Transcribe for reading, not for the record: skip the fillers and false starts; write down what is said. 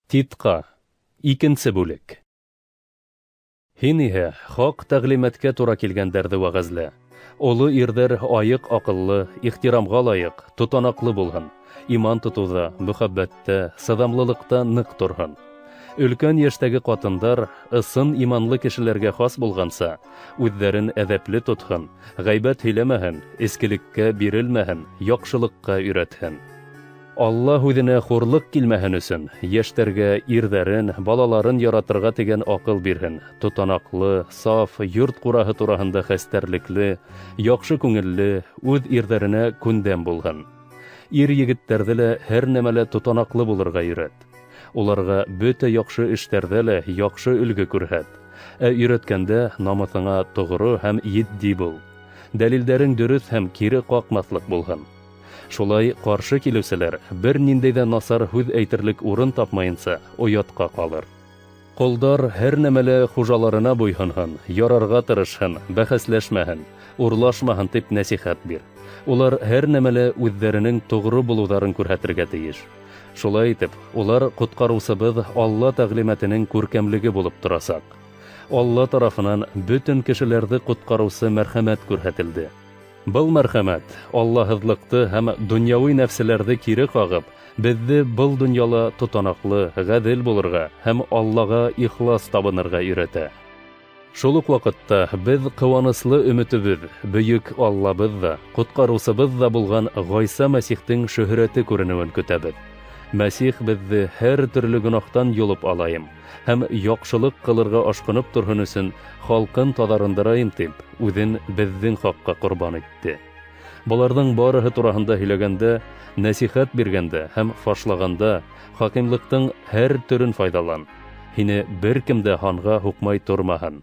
Титка. Икенсе бүлек. Һин иһә хак тәғлимәткә тура килгәндәрҙе вәғәзлә. Олы ирҙәр айыҡ аҡыллы, ихтирамға лайыҡ, тотанаҡлы булһын. Иман тотоуҙа, мөхәббәттә, сыҙамлылыҡта ныҡ торһон. Өлкән йәштәге ҡатындар, ысын иманлы кешеләргә хас булғанса, үҙҙәрен әҙәпле тотһон, ғәйбәт һөйләмәһен, эскелеккә бирелмәһен, яҡшылыҡҡа өйрәтһен. Алла һүҙенә хурлыҡ килмәһен өсөн, йәштәргә ирҙәрен, балаларын яратырға тигән аҡыл бирһен. Тотанаҡлы, саф, йорт ҡураһы тураһында хәстәрлекле, яҡшы күңелле, үҙ ирҙәренә күндәм булһын. Ир-егеттәрҙе лә һәр нәмәлә тотанаҡлы булырға өйрәт. Уларға бөтә яҡшы эштәрҙә лә яҡшы өлгө күрһәт. Ә өйрәткәндә намыҫыңа тоғро һәм етди бул. Дәлилдәрең дөрөҫ һәм кире ҡаҡмаҫлыҡ булһын. Шулай ҡаршы килеүселәр бер ниндәй ҙә насар һүҙ әйтерлек урын тапмайынса оятҡа ҡалыр. Ҡолдар һәр нәмәлә хужаларына буйһонһон, ярарға тырышһын, бәхәсләшмәһен, урлашмаһын тип нәсихәт бир. Улар һәр нәмәлә үҙҙәренең тоғро булыуҙарын күрһәтергә тейеш. Шулай итеп, улар ҡотҡарыусыбыҙ Алла тәғлимәтенең күркәмлеге булып торасаҡ. Алла тарафынан бөтөн кешеләрҙе ҡотҡарыусы мәрхәмәт күрһәтелде. Был мәрхәмәт, Аллаһыҙлыҡты һәм донъяуи нәфселәрҙе кире ҡағып, беҙҙе был донъяла тотанаҡлы, ғәҙел булырға һәм Аллаға ихлас табынырға өйрәтә. Шул уҡ ваҡытта беҙ ҡыуаныслы өмөтөбөҙ, бөйөк Аллабыҙ ҙа, ҡотҡарыусыбыҙ ҙа булған Ғайса Мәсихтең шөһрәте күренеүен көтәбеҙ. Мәсих беҙҙе һәр төрлө гонаһтан йолоп алайым һәм яҡшылыҡ ҡылырға ашҡынып торһон өсөн халҡын таҙарындырайым тип, үҙен беҙҙең хаҡҡа ҡорбан итте. Быларҙың барыһы тураһында һөйләгәндә, нәсихәт биргәндә һәм фашлағанда хакимлыҡтың һәр төрөн файҙалан. Һине бер кем дә һанға һуҡмай тормаһын.